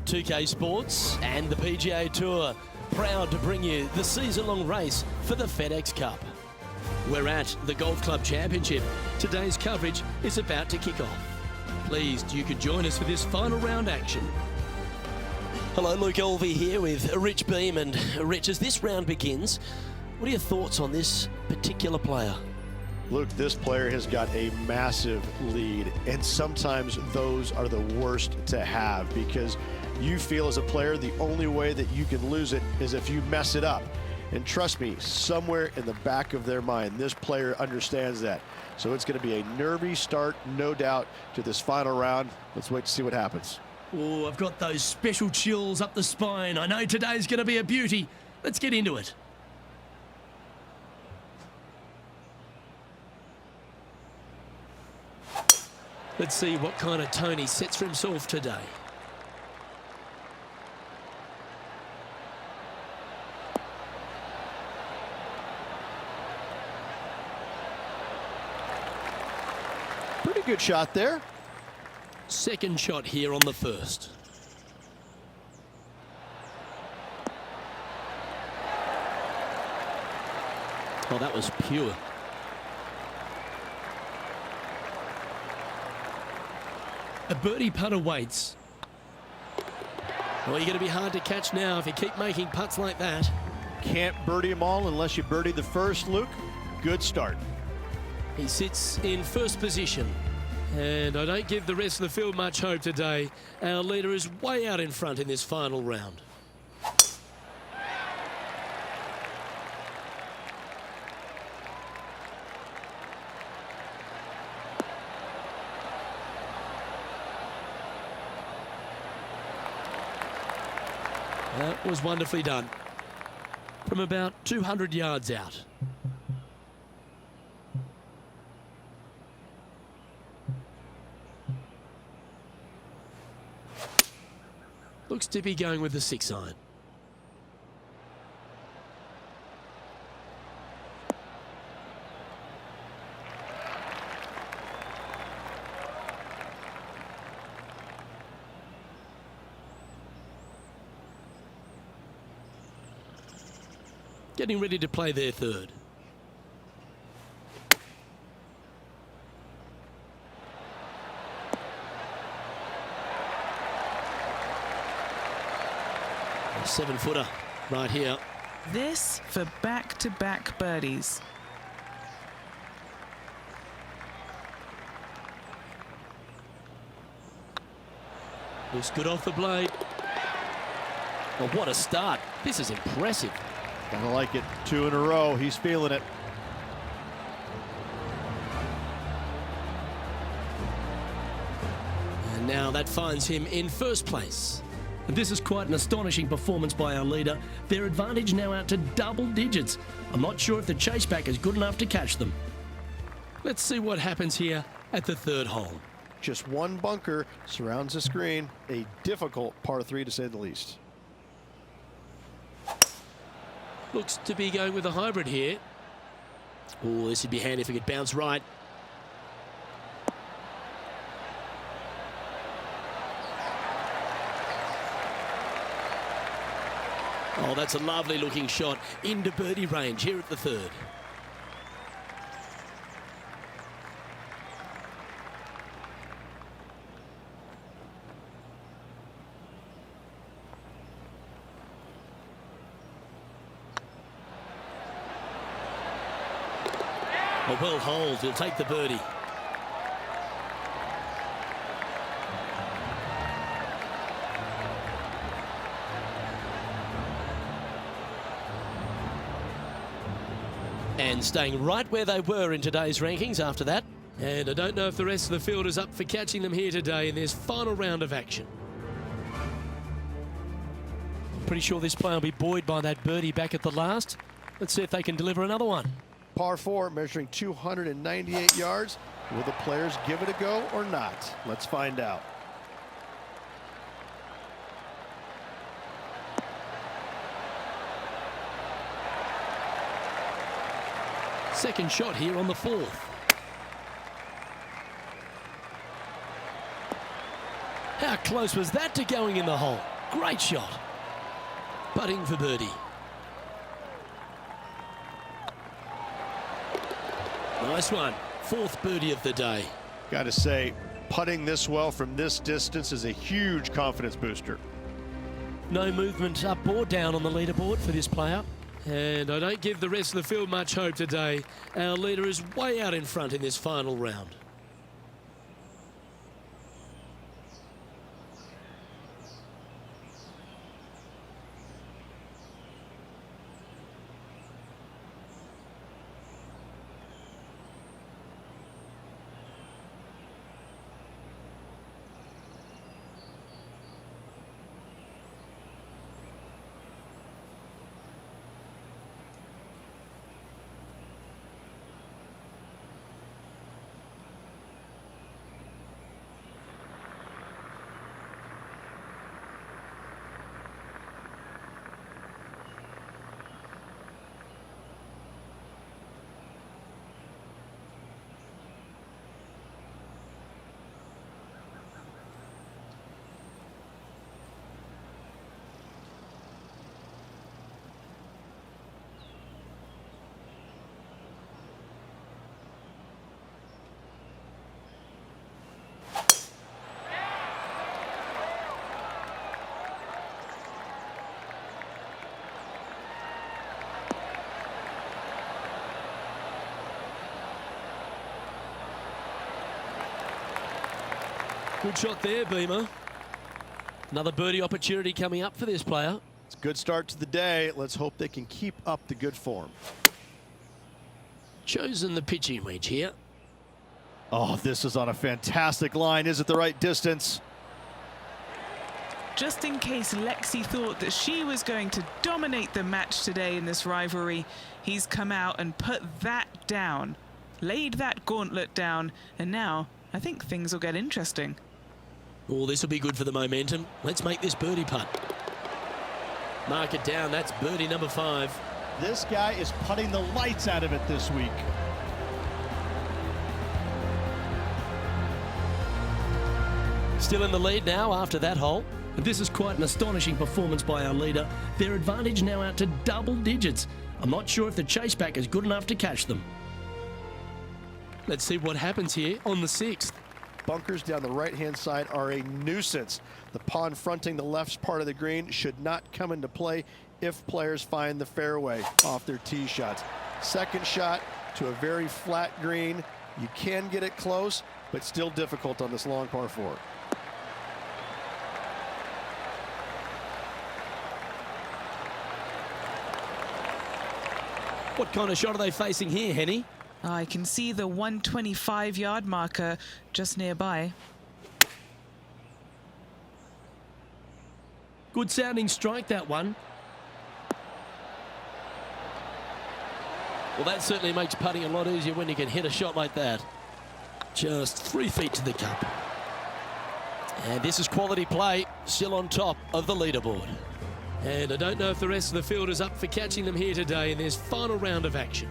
2K Sports and the PGA Tour, proud to bring you the season-long race for the FedEx Cup. We're at the Golf Club Championship. Today's coverage is about to kick off. Pleased you could join us for this final round action. Hello, Luke Elvey here with Rich Beam. And Rich, as this round begins, what are your thoughts on this particular player? Luke, this player has got a massive lead, and sometimes those are the worst to have because you feel as a player the only way that you can lose it is if you mess it up. And trust me, somewhere in the back of their mind, this player understands that. So it's going to be a nervy start, no doubt, to this final round. Let's wait to see what happens. Oh, I've got those special chills up the spine. I know today's going to be a beauty. Let's get into it. Let's see what kind of tone he sets for himself today. Pretty good shot there. Second shot here on the first. Oh, that was pure. A birdie putt awaits. Well, you're going to be hard to catch now if you keep making putts like that. Can't birdie them all unless you birdie the first, Luke. Good start. He sits in first position. And I don't give the rest of the field much hope today. Our leader is way out in front in this final round. That was wonderfully done. From about 200 yards out. Looks to be going with the 6-iron. Getting ready to play their third. A 7-footer right here. This for back-to-back birdies. Looks good off the blade. Oh, what a start. This is impressive. Kinda like it. 2 in a row. He's feeling it. And now that finds him in first place. And this is quite an astonishing performance by our leader. Their advantage now out to double digits. I'm not sure if the chase back is good enough to catch them. Let's see what happens here at the third hole. Just one bunker surrounds the screen. A difficult par 3 to say the least. Looks to be going with a hybrid here. Oh, this would be handy if we could bounce right. Oh, that's a lovely looking shot into birdie range here at the third. A well holed, he'll take the birdie. And staying right where they were in today's rankings after that. And I don't know if the rest of the field is up for catching them here today in this final round of action. Pretty sure this player will be buoyed by that birdie back at the last. Let's see if they can deliver another one. Par 4 measuring 298 yards. Will the players give it a go or not? Let's find out. Second shot here on the fourth. How close was that to going in the hole? Great shot. Putting for birdie. Nice one. Fourth birdie of the day. Got to say, putting this well from this distance is a huge confidence booster. No movement up or down on the leaderboard for this player. And I don't give the rest of the field much hope today. Our leader is way out in front in this final round. Good shot there, Beamer. Another birdie opportunity coming up for this player. It's a good start to the day. Let's hope they can keep up the good form. Chosen the pitching wedge here. Oh, this is on a fantastic line. Is it the right distance? Just in case Lexi thought that she was going to dominate the match today in this rivalry, he's come out and put that down, laid that gauntlet down, and now I think things will get interesting. Oh, this will be good for the momentum. Let's make this birdie putt. Mark it down. That's birdie number 5. This guy is putting the lights out of it this week. Still in the lead now after that hole. This is quite an astonishing performance by our leader. Their advantage now out to double digits. I'm not sure if the chase back is good enough to catch them. Let's see what happens here on the 6th. Bunkers down the right-hand side are a nuisance. The pond fronting the left part of the green should not come into play if players find the fairway off their tee shots. Second shot to a very flat green. You can get it close, but still difficult on this long par 4. What kind of shot are they facing here, Henny? I can see the 125-yard marker just nearby. Good sounding strike, that one. Well, that certainly makes putting a lot easier when you can hit a shot like that. Just 3 feet to the cup. And this is quality play, still on top of the leaderboard. And I don't know if the rest of the field is up for catching them here today in this final round of action.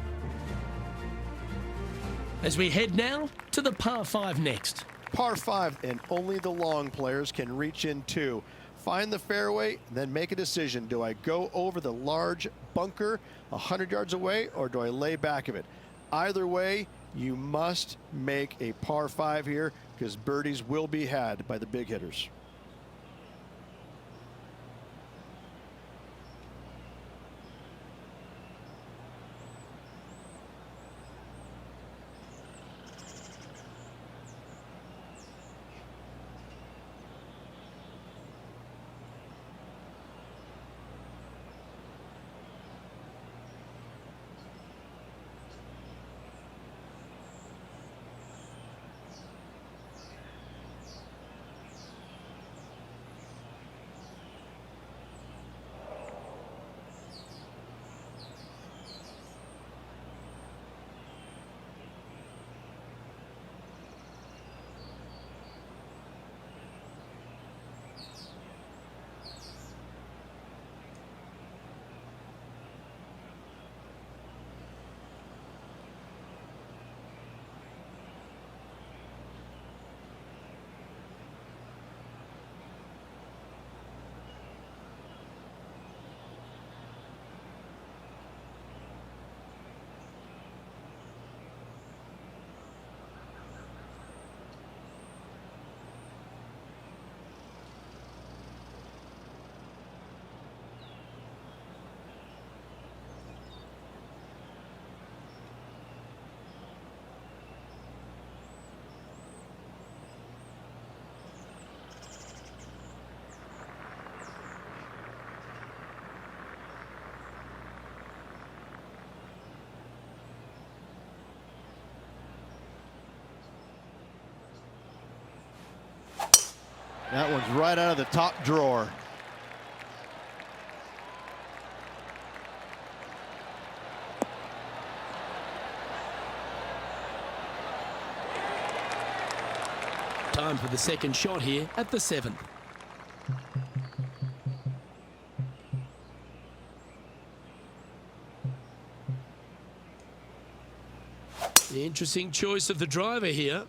As we head now to the par 5 next. Par 5, and only the long players can reach in two. Find the fairway, then make a decision. Do I go over the large bunker 100 yards away, or do I lay back of it? Either way, you must make a par 5 here, because birdies will be had by the big hitters. That one's right out of the top drawer. Time for the second shot here at the 7th. The interesting choice of the driver here.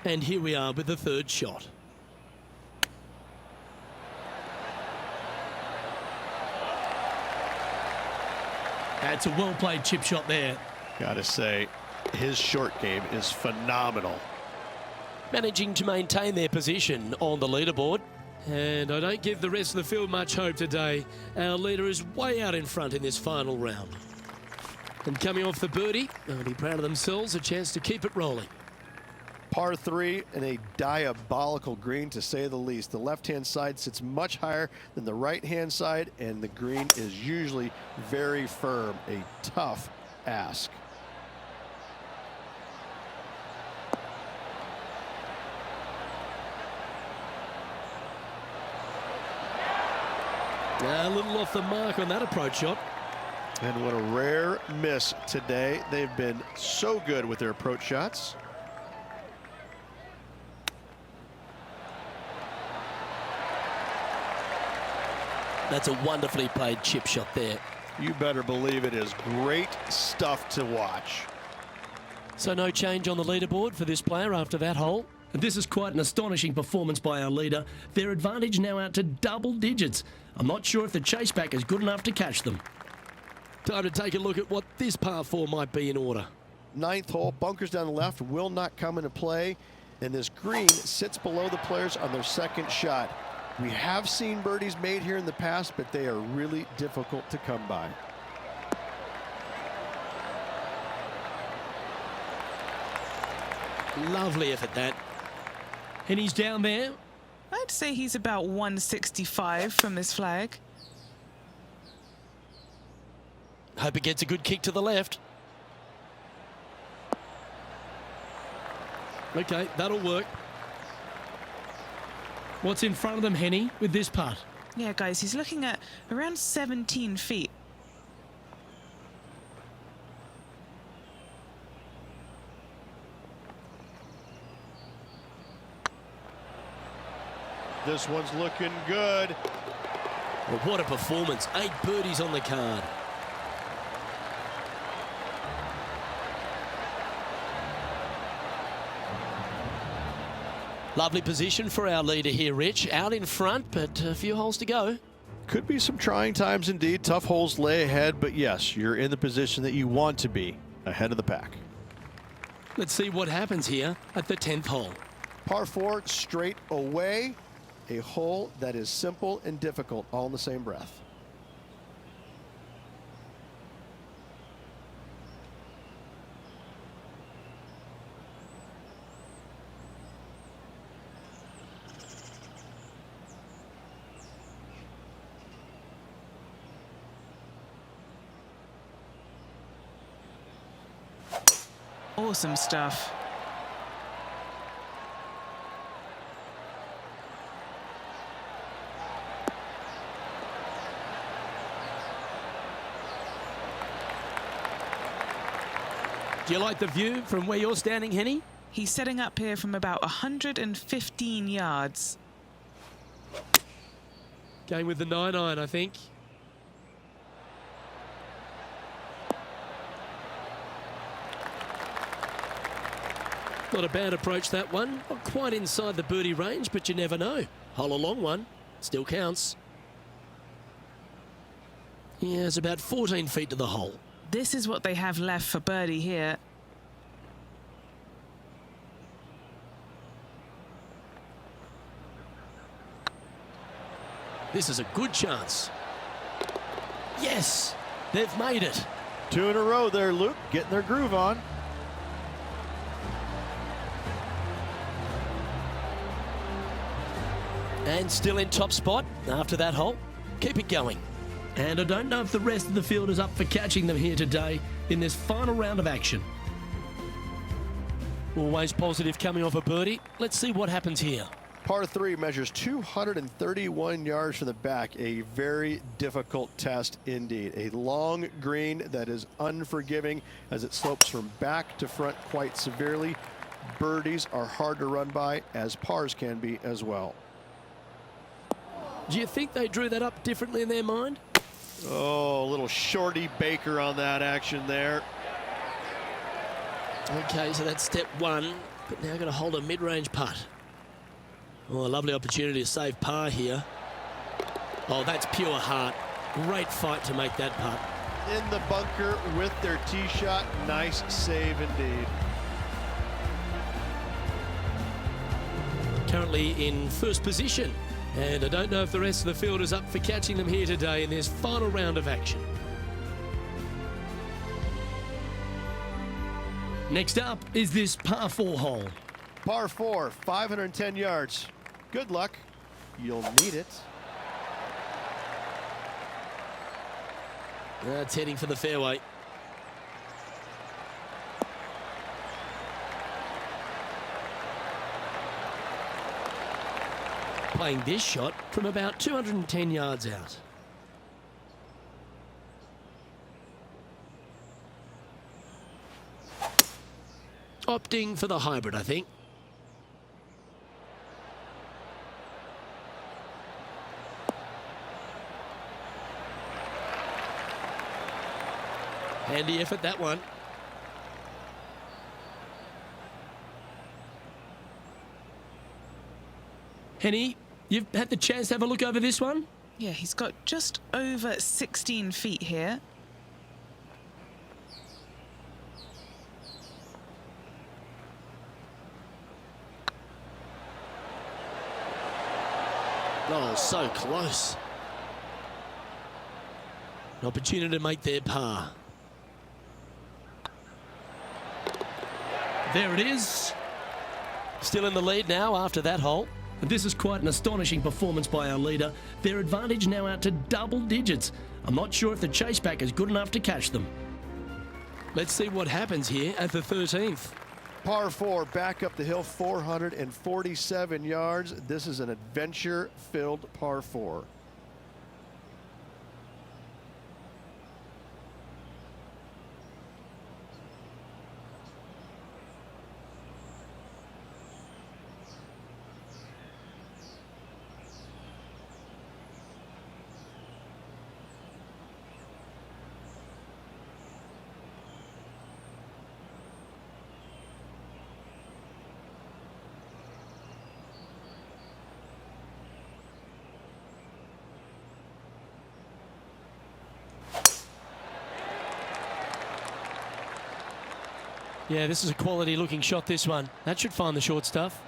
And here we are with the third shot. That's a well-played chip shot there. Gotta say, his short game is phenomenal. Managing to maintain their position on the leaderboard. And I don't give the rest of the field much hope today. Our leader is way out in front in this final round. And coming off the birdie, they'll be proud of themselves, a chance to keep it rolling. Par 3 and a diabolical green, to say the least. The left-hand side sits much higher than the right-hand side, and the green is usually very firm. A tough ask. A little off the mark on that approach shot. And what a rare miss today. They've been so good with their approach shots. That's a wonderfully played chip shot there. You better believe it is great stuff to watch. So no change on the leaderboard for this player after that hole. And this is quite an astonishing performance by our leader. Their advantage now out to double digits. I'm not sure if the chase back is good enough to catch them. Time to take a look at what this par 4 might be in order. 9th hole, bunkers down the left will not come into play, and this green sits below the players on their second shot. We have seen birdies made here in the past, but they are really difficult to come by. Lovely effort that. And he's down there. I'd say he's about 165 from this flag. Hope it gets a good kick to the left. Okay, that'll work. What's in front of them, Henny, with this putt? Yeah, guys, he's looking at around 17 feet. This one's looking good. Well, what a performance. 8 birdies on the card. Lovely position for our leader here, Rich. Out in front, but a few holes to go. Could be some trying times indeed. Tough holes lay ahead, but yes, you're in the position that you want to be, ahead of the pack. Let's see what happens here at the 10th hole. Par 4 straight away. A hole that is simple and difficult all in the same breath. Awesome stuff. Do you like the view from where you're standing, Henny? He's setting up here from about 115 yards. Going with the 9-iron, I think. Not a bad approach, that one. Not quite inside the birdie range, but you never know. Hole a long one. Still counts. Yeah, it's about 14 feet to the hole. This is what they have left for birdie here. This is a good chance. Yes, they've made it. 2 in a row there, Luke, getting their groove on. And still in top spot after that hole. Keep it going. And I don't know if the rest of the field is up for catching them here today in this final round of action. Always positive coming off a birdie. Let's see what happens here. Par 3 measures 231 yards from the back. A very difficult test indeed. A long green that is unforgiving as it slopes from back to front quite severely. Birdies are hard to run by, as pars can be as well. Do you think they drew that up differently in their mind? Oh, a little shorty Baker on that action there. Okay, so that's step one, but now going to hold a mid-range putt. Oh, a lovely opportunity to save par here. Oh, that's pure heart. Great fight to make that putt. In the bunker with their tee shot. Nice save indeed. Currently in first position. And I don't know if the rest of the field is up for catching them here today in this final round of action. Next up is this par 4 hole. Par 4, 510 yards. Good luck. You'll need it. That's heading for the fairway. Playing this shot from about 210 yards out. Opting for the hybrid, I think. Handy effort, that one. Henny, you've had the chance to have a look over this one? Yeah, he's got just over 16 feet here. Oh, so close. An opportunity to make their par. There it is. Still in the lead now after that hole. And this is quite an astonishing performance by our leader. Their advantage now out to double digits. I'm not sure if the chase back is good enough to catch them. Let's see what happens here at the 13th. Par 4, back up the hill, 447 yards. This is an adventure-filled par 4. Yeah, this is a quality looking shot, this one. That should find the short stuff.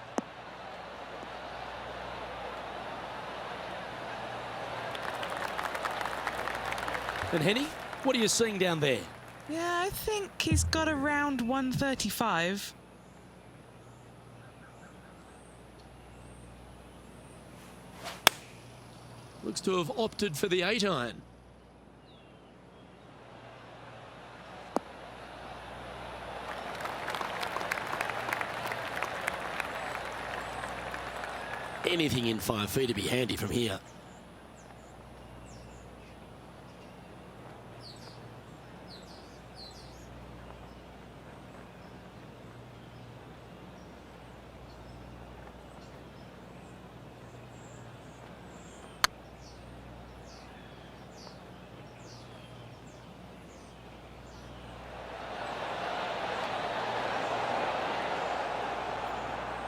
And Henny, what are you seeing down there? Yeah, I think he's got around 135. Looks to have opted for the 8-iron. Anything in 5 feet to be handy from here.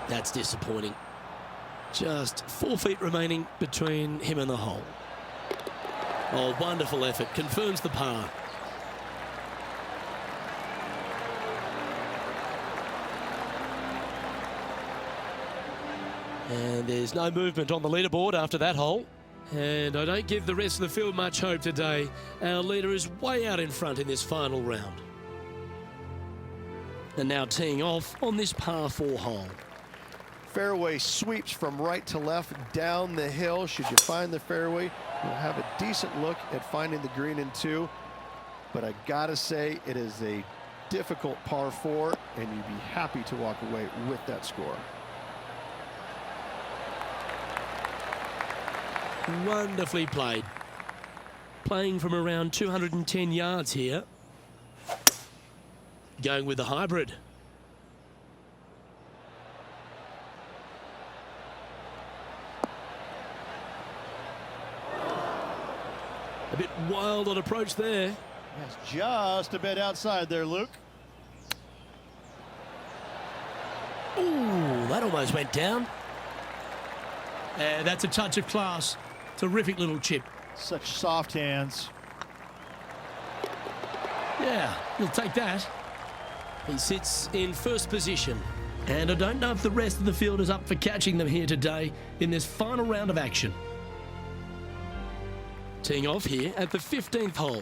That's disappointing. Just 4 feet remaining between him and the hole. Oh, wonderful effort. Confirms the par. And there's no movement on the leaderboard after that hole. And I don't give the rest of the field much hope today. Our leader is way out in front in this final round. And now teeing off on this par 4 hole. Fairway sweeps from right to left down the hill. Should you find the fairway, you'll have a decent look at finding the green in 2. But I gotta say, it is a difficult par 4, and you'd be happy to walk away with that score. Wonderfully played. Playing from around 210 yards here. Going with the hybrid. A bit wild on approach there. That's just a bit outside there, Luke. Ooh, that almost went down. That's a touch of class. Terrific little chip. Such soft hands. Yeah, you'll take that. He sits in first position. And I don't know if the rest of the field is up for catching them here today in this final round of action. Teeing off here at the 15th hole.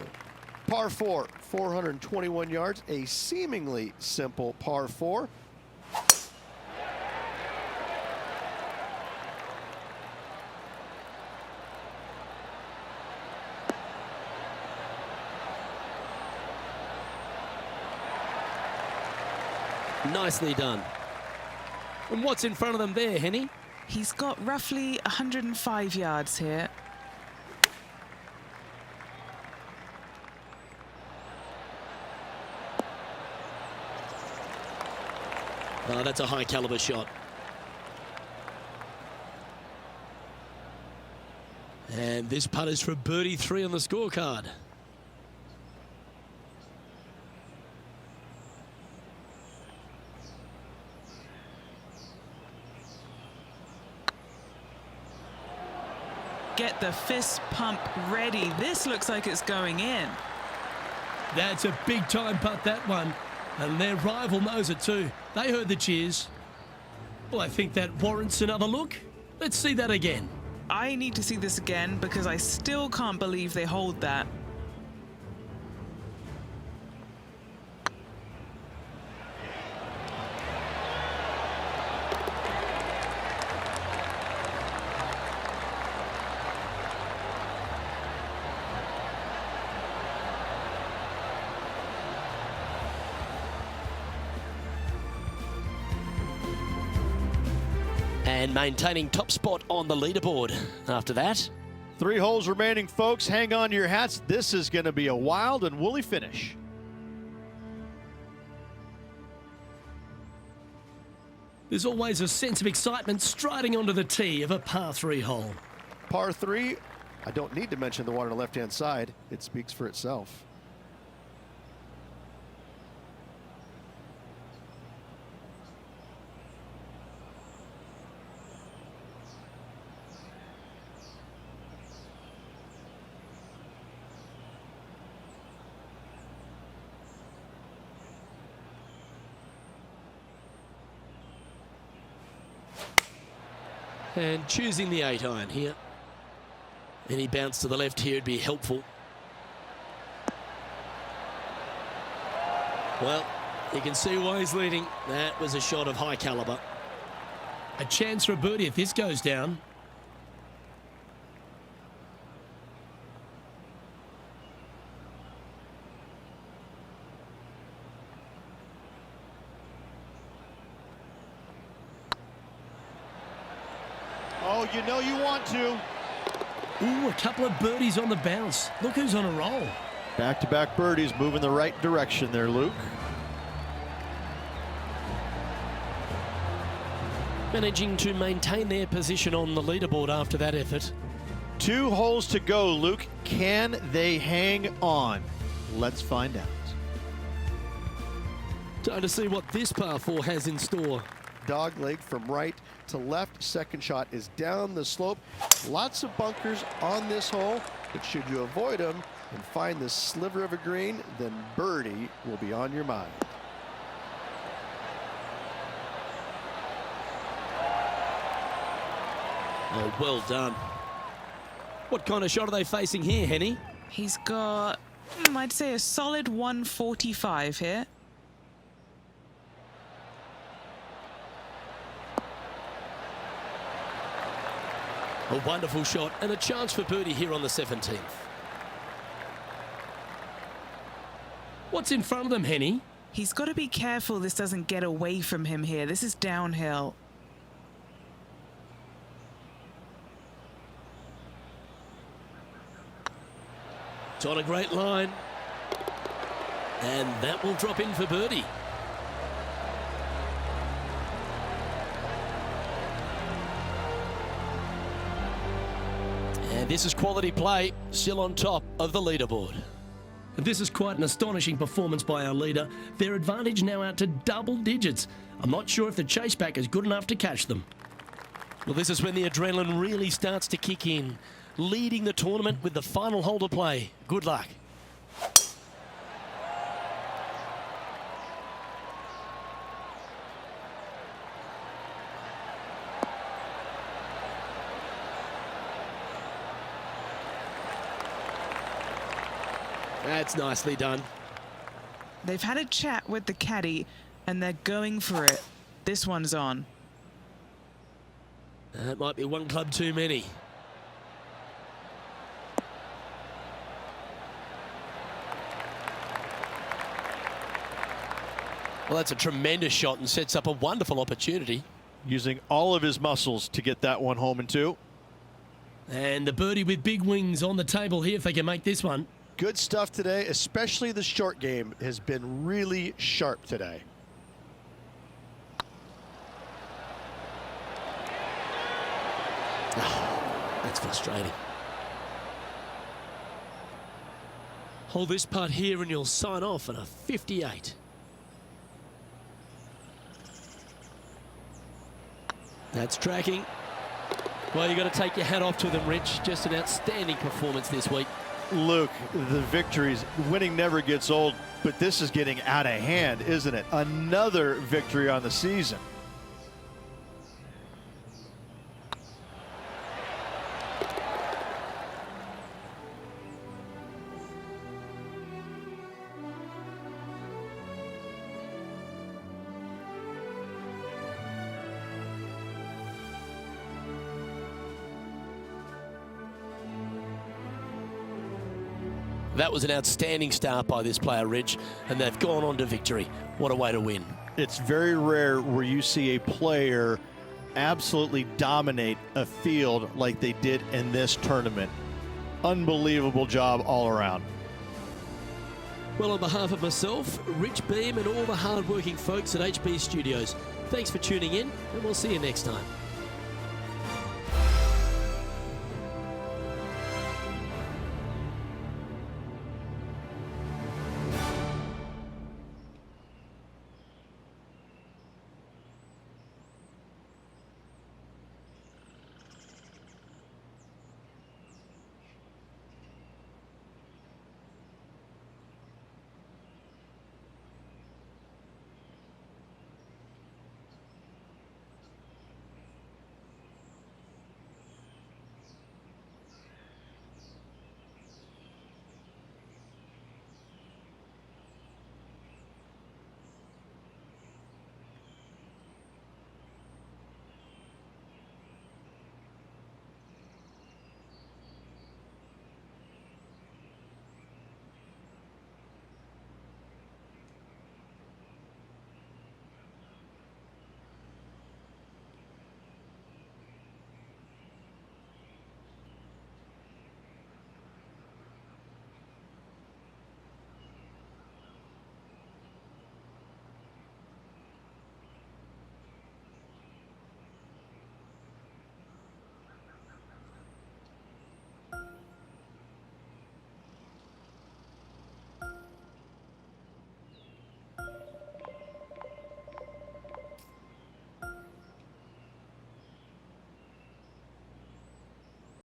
Par 4, 421 yards, a seemingly simple par 4. Nicely done. And what's in front of them there, Henny? He's got roughly 105 yards here. Oh, that's a high caliber shot. And this putt is for birdie 3 on the scorecard. Get the fist pump ready. This looks like it's going in. That's a big time putt, that one. And their rival knows it too. They heard the cheers. Well, I think that warrants another look. Let's see that again. I need to see this again because I still can't believe they hold that. And maintaining top spot on the leaderboard after that. 3 holes remaining, folks. Hang on to your hats. This is going to be a wild and woolly finish. There's always a sense of excitement striding onto the tee of a par 3 hole. Par 3, I don't need to mention the one on the left-hand side. It speaks for itself. And choosing the 8-iron here. Any bounce to the left here would be helpful. Well, you can see why he's leading. That was a shot of high caliber. A chance for a birdie if this goes down. Oh, you know you want to. Ooh, a couple of birdies on the bounce. Look who's on a roll. Back-to-back birdies, moving the right direction there, Luke. Managing to maintain their position on the leaderboard after that effort. 2 holes to go, Luke. Can they hang on? Let's find out. Time to see what this par 4 has in store. Dog leg from right to left. Second shot is down the slope. Lots of bunkers on this hole, but should you avoid them and find this sliver of a green, then birdie will be on your mind. Oh, well done. What kind of shot are they facing here, Henny? He's got, I'd say, a solid 145 here. A wonderful shot and a chance for birdie here on the 17th. What's in front of them, Henny? He's got to be careful this doesn't get away from him here. This is downhill. It's on a great line. And that will drop in for birdie. And this is quality play, still on top of the leaderboard. This is quite an astonishing performance by our leader. Their advantage now out to double digits. I'm not sure if the chase back is good enough to catch them. Well, this is when the adrenaline really starts to kick in. Leading the tournament with the final hole to play. Good luck. That's nicely done. They've had a chat with the caddy and they're going for it. This one's on. That might be one club too many. Well, that's a tremendous shot and sets up a wonderful opportunity. Using all of his muscles to get that one home in two. And the birdie with big wings on the table here if they can make this one. Good stuff today, especially the short game has been really sharp today. Oh, that's frustrating. Hold this putt here and you'll sign off on a 58. That's tracking. Well, you've got to take your hat off to them, Rich. Just an outstanding performance this week. Luke, the victories, winning never gets old, but this is getting out of hand, isn't it? Another victory on the season. That was an outstanding start by this player, Rich, and they've gone on to victory. What a way to win. It's very rare where you see a player absolutely dominate a field like they did in this tournament. Unbelievable job all around. Well, on behalf of myself, Rich Beam, and all the hard-working folks at HB Studios, thanks for tuning in, and we'll see you next time.